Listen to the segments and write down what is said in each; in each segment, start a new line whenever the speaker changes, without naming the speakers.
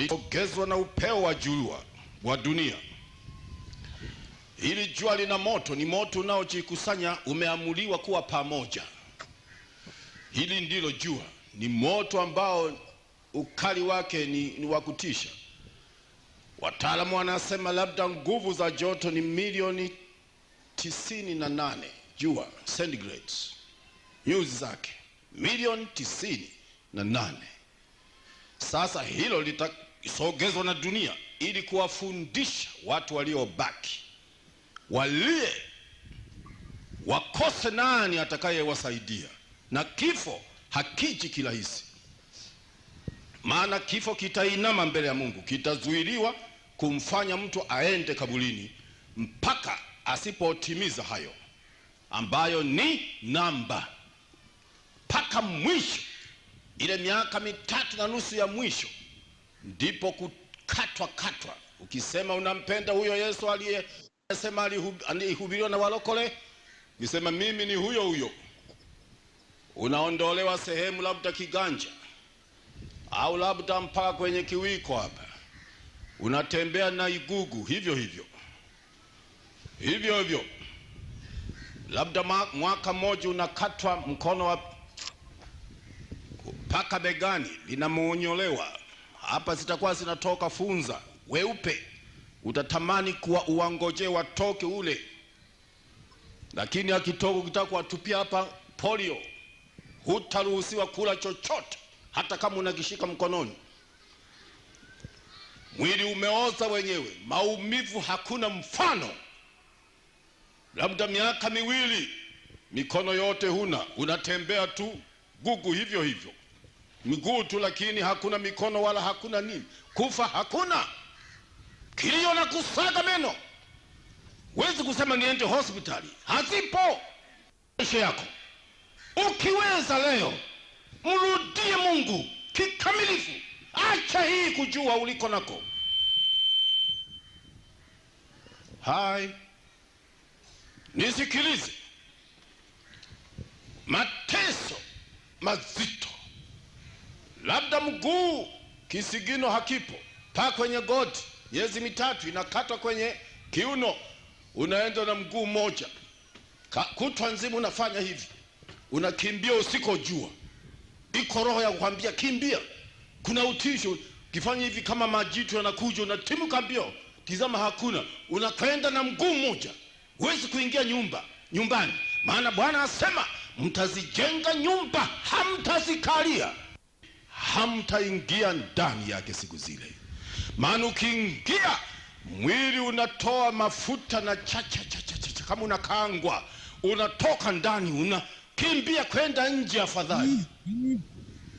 lisogezwa na upeo wa jua wa dunia. Hili jua lina moto, ni moto unaojikusanya, umeamuliwa kuwa pamoja. Hili ndilo jua, ni moto ambao ukali wake ni wa kutisha. Wataalamu wanasema labda nguvu za joto ni milioni 98 jua centigrades, nyuzi zake milioni 98. Sasa hilo litasogezwa na dunia ili kuwafundisha watu waliobaki, walie wakose nani atakayewasaidia. Na kifo hakiji kirahisi, maana kifo kitainama mbele ya Mungu, kitazuiliwa kumfanya mtu aende kaburini mpaka asipotimiza hayo ambayo ni namba, mpaka mwisho, ile miaka 3.5 ya mwisho, ndipo kukatwa. Ukisema unampenda huyo Yesu aliyesema alihubiriwa na walokole, ukisema mimi ni huyo, unaondolewa sehemu, labda kiganja au labda mpaka kwenye kiwiko hapa, unatembea na igugu hivyo, labda mwaka mmoja unakatwa mkono wa mpaka begani, linamonyolewa hapa, zitakuwa zinatoka funza weupe, utatamani kuwa uangoje watoke ule, lakini akitoka ukitaka kuwatupia hapa polio, hutaruhusiwa kula chochote hata kama unakishika mkononi. Mwili umeoza wenyewe, maumivu hakuna mfano. Labda miaka 2 mikono yote huna, unatembea tu gugu hivyo, miguu tu, lakini hakuna mikono wala hakuna nini. Kufa hakuna, kilio na kusaga meno. Huwezi kusema niende hospitali, hazipo. Maisha yako ukiweza leo, mrudie Mungu kikamilifu. Acha hii kujua uliko nako. Hai, nisikilize. Mateso mazito, labda mguu kisigino hakipo, pa kwenye goti, miezi 3 inakatwa kwenye kiuno, unaenda na mguu mmoja, kutwa nzima unafanya hivi, unakimbia usikojua. Iko roho ya kukwambia kimbia, kuna utisho. Kifanya hivi kama majitu yanakuja, unatimuka mbio, tizama hakuna, unakwenda na mguu mmoja. Huwezi kuingia nyumbani, maana Bwana asema mtazijenga nyumba, hamtazikalia, hamtaingia ndani yake siku zile. Maana ukiingia, mwili unatoa mafuta na cha kama unakaangwa, unatoka ndani, unakimbia kwenda nje afadhali.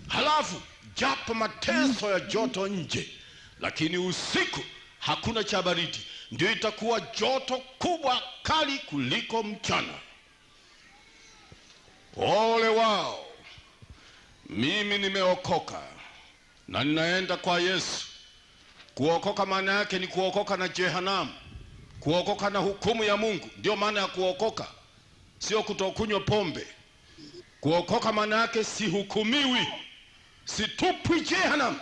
Halafu japo mateso ya joto nje, lakini usiku hakuna cha baridi, ndio itakuwa joto kubwa kali kuliko mchana. Ole wao. Mimi nimeokoka na ninaenda kwa Yesu. Kuokoka maana yake ni kuokoka na jehanamu, kuokoka na hukumu ya Mungu. Ndio maana ya kuokoka, sio kutokunywa pombe. Kuokoka maana yake sihukumiwi, situpwi jehanamu.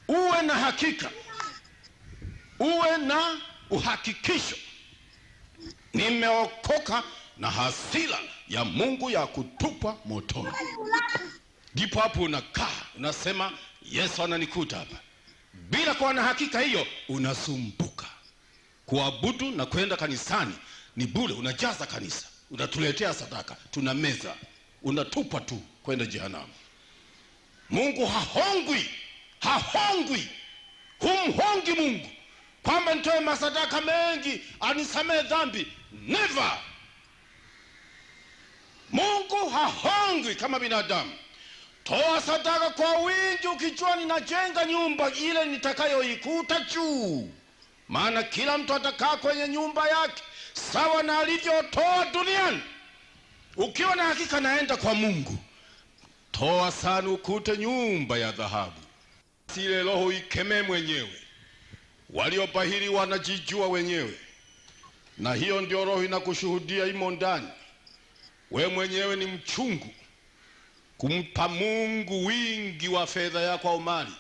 Uwe na hakika, uwe na uhakikisho, nimeokoka na hasira ya Mungu ya kutupwa motoni. Ndipo hapo unakaa unasema Yesu ananikuta hapa. Bila kuwa na hakika hiyo, unasumbuka. Kuabudu na kwenda kanisani ni bure, unajaza kanisa, unatuletea sadaka, tunameza, unatupa tu kwenda jehanamu. Mungu hahongwi, humhongi Mungu kwamba nitoe masadaka mengi anisamee dhambi. Never. Mungu hahongwi kama binadamu. Toa sadaka kwa wingi ukijua ninajenga nyumba ile nitakayoikuta juu. Maana kila mtu atakaa kwenye nyumba yake sawa na alivyotoa duniani. Ukiwa na hakika naenda kwa Mungu, toa sana ukute nyumba ya dhahabu. Ile roho ikemee mwenyewe. Waliobahili wanajijua wenyewe, na hiyo ndio roho inakushuhudia imo ndani. We mwenyewe ni mchungu kumpa Mungu wingi wa fedha yako au mali,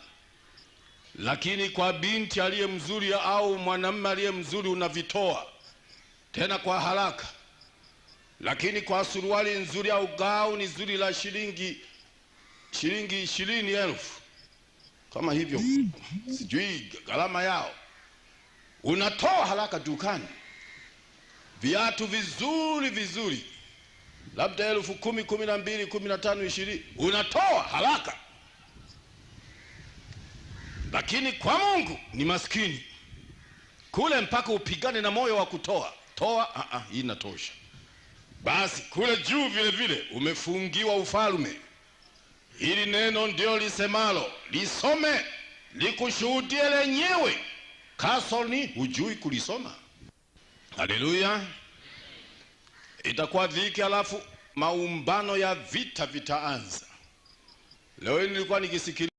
lakini kwa binti aliye mzuri au mwanamume aliye mzuri unavitoa tena kwa haraka. Lakini kwa suruali nzuri au gauni nzuri la shilingi 20,000 kama hivyo, sijui gharama yao, unatoa haraka dukani. Viatu vizuri labda 10,000, 12,000, 15,000, 20, unatoa haraka. Lakini kwa Mungu ni maskini kule, mpaka upigane na moyo wa kutoa. Hii inatosha. Basi kule juu vile vile umefungiwa ufalme. Hili neno ndio lisemalo, lisome likushuhudie lenyewe, kasoni hujui kulisoma. Haleluya. Itakuwa dhiki, alafu maumbano ya vita vitaanza. Leo nilikuwa nikisikiliza